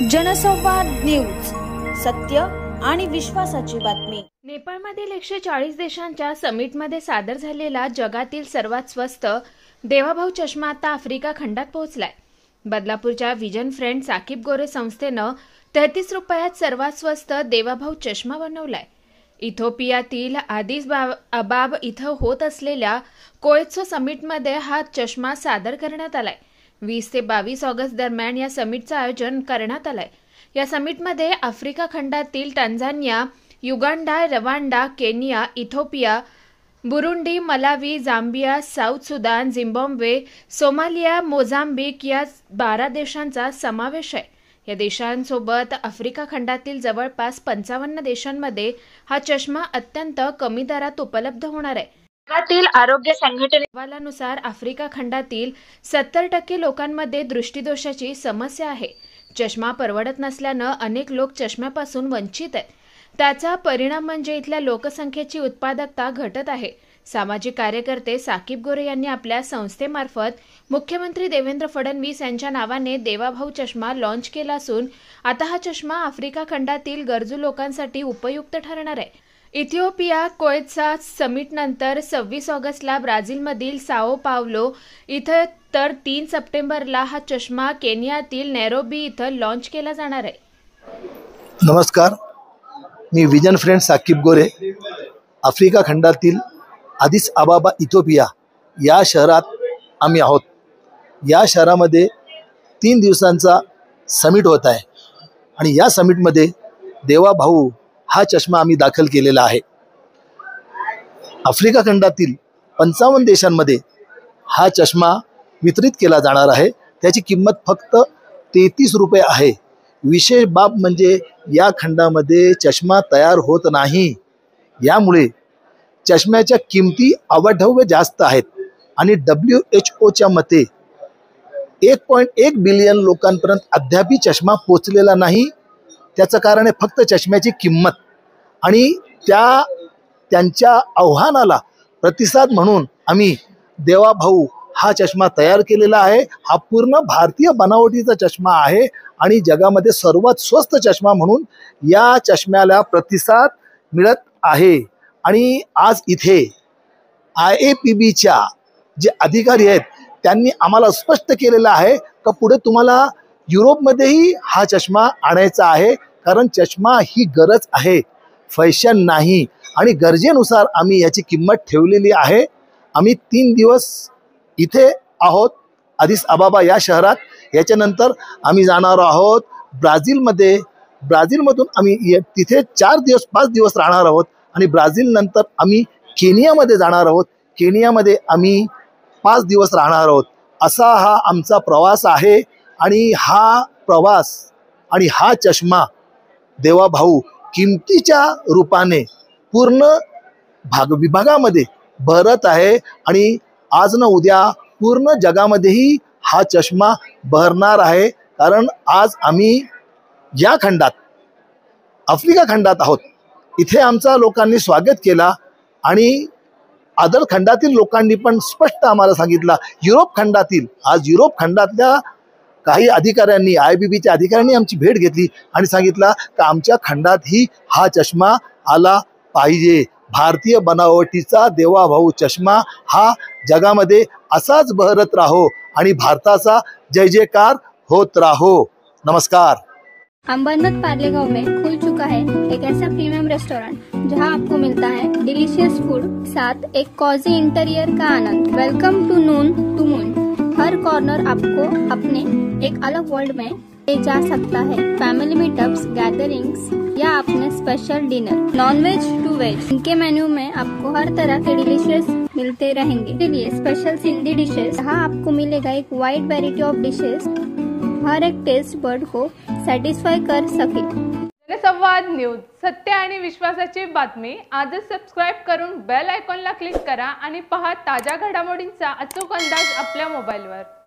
जनसंवाद न्यूज, सत्य आणि विश्वासाची बातमी। नेपाळमधील 140 देशांच्या समिटमध्ये सादर झालेला जगातील सर्वात स्वस्त देवाभाऊ चष्मा आता आफ्रिका खंडात पोहोचलाय। बदलापूरच्या विजन फ्रेंड साकीब गोरे संस्थेनं 33 रुपयात सर्वात स्वस्त देवाभाऊ चष्मा बनवलाय। इथिओपियातील आदिस अबाब इथं होत असलेल्या कोएत्सो समिटमध्ये हा चष्मा सादर करण्यात आलाय। 20 ते 22 ऑगस्ट दरम्यान या समिटचं आयोजन करण्यात आलंय। या समिटमध्ये आफ्रिका खंडातील Tanzania, Uganda, Rwanda, Kenya, Ethiopia, Burundi, Malawi, Zambia, south Sudan, Zimbabwe, Somalia, Mozambique या 12 देशांचा समावेश आहे। या देशांसोबत आफ्रिका खंडातील जवळपास 55 देशांमध्ये हा चष्मा अत्यंत कमी दरात उपलब्ध होणार आहे। जगातील आरोग्य संघटनेच्या अहवालानुसार आफ्रिका खंडातील 70% लोकांमध्ये दृष्टीदोषाची समस्या आहे। चष्मा परवडत नसल्यानं अनेक लोक चष्म्यापासून वंचित आहेत। त्याचा परिणाम म्हणजे इथल्या लोकसंख्येची उत्पादकता घटत आहे। सामाजिक कार्यकर्ते साकीब गोरे यांनी आपल्या संस्थेमार्फत मुख्यमंत्री देवेंद्र फडणवीस यांच्या नावाने देवाभाऊ चष्मा लॉन्च केला असून आता हा चष्मा आफ्रिका खंडातील गरजू लोकांसाठी उपयुक्त ठरणार आहे। इथिओपिया कोएत्सा समिटनंतर 26 ऑगस्टला ब्राझीलमधील साओ पावलो इथं तर 3 सप्टेंबरला हा चष्मा केनियातील नैरोबी इथं लॉन्च केला जाणार आहे। नमस्कार, मी विजन फ्रेंड साकीब गोरे आफ्रिका खंडातील आदिस अबाबा इथिओपिया या शहरात आम्ही आहोत। या शहरामध्ये 3 दिवसांचा समिट होत आहे आणि या समिटमध्ये देवाभाऊ हा चष्मा आम्ही दाखल केलेला आहे। आफ्रिका खंडातील 55 देशांमध्ये हा चष्मा वितरित केला जाणार आहे। त्याची किंमत फक्त 33 रुपये आहे। विशेष बाब म्हणजे या खंडामध्ये चष्मा तयार होत नाही, यामुळे चष्म्याच्या किमती अवाढव्य जास्त आहेत आणि WHO मते 1.1 बिलियन लोकांपर्यंत अद्यापही चष्मा पोचलेला नाही। त्याचं कारण आहे फक्त चष्म्याची किंमत आणि त्यांच्या आव्हानाला प्रतिसाद म्हणून आम्ही देवाभाऊ हा चष्मा तयार केलेला आहे। हा पूर्ण भारतीय बनावटीचा चष्मा आहे आणि जगामध्ये सर्वात स्वस्त चष्मा म्हणून या चष्म्याला प्रतिसाद मिळत आहे। आणि आज इथे IAPBच्या जे अधिकारी आहेत त्यांनी आम्हाला स्पष्ट केलेलं आहे की पुढे तुम्हाला युरोपमध्येही हा चष्मा आणायचा आहे, कारण चष्मा ही गरज आहे, फॅशन नाही आणि गरजेनुसार आम्ही याची किंमत ठेवलेली आहे। आम्ही 3 दिवस इथे आहोत आदिस अबाबा या शहरात। याच्यानंतर आम्ही जाणार आहोत ब्राझीलमध्ये। ब्राझीलमधून आम्ही तिथे 4 दिवस 5 दिवस राहणार आहोत आणि ब्राझील नंतर आम्ही केनियामध्ये जाणार आहोत। केनियामध्ये आम्ही 5 दिवस राहणार आहोत। असा हा आमचा प्रवास आहे आणि हा प्रवास आणि हा चष्मा देवाभाऊ किमतीच्या रूपाने पूर्ण विभागामध्ये भरत आहे आणि आज न उद्या पूर्ण जगामध्येही हा चष्मा भरणार आहे। कारण आज आम्ही या खंडात आफ्रिका खंडात आहोत। इथे आमचा लोकांनी स्वागत केला आणि अदर खंडातील लोकांनी पण स्पष्ट आम्हाला सांगितलं। युरोप खंडातल्या काही अधिकाऱ्यांनी IAPBच्या अधिकाऱ्यांनी आमची भेट घेतली आणि सांगितलं की आमच्या खंडातही हा चष्मा आला पाहिजे। भारतीय बनावटीचा देवाभाऊ चष्मा हा जगामध्ये असाच बहरत राहो आणि भारताचा जय जयकार होत राहो। नमस्कार। अंबरनाथ पार्लेगांव में खुल चुका है एक ऐसा प्रीमियम रेस्टोरेंट जहां आपको मिलता है डिलीशियस फूड, साथ एक कॉजी इंटीरियर का आनंद। Welcome to noon to moon. हर कॉर्नर आपको अपने एक अलग वर्ल्ड में ले जा सकता है। फैमिली मीटअप्स, गैदरिंग्स या अपने special dinner, non veg to veg. इनके मेन्यू में आपको हर तरह के डिलीशियस मिलते रहेंगे। इसलिए स्पेशल सिंधी डिशेस, यहाँ आपको मिलेगा एक वाइड वेराइटी ऑफ डिशेस, हर एक टेस्ट बर्ड को सॅटिस्फाय कर सके। जनसंवाद न्यूज, सत्य आणि विश्वासाची बातमी। आजच सबस्क्राइब करून बेल आयकॉनला क्लिक करा आणि पहा ताज्या घडामोडींचा अचूक अंदाज आपल्या मोबाईलवर।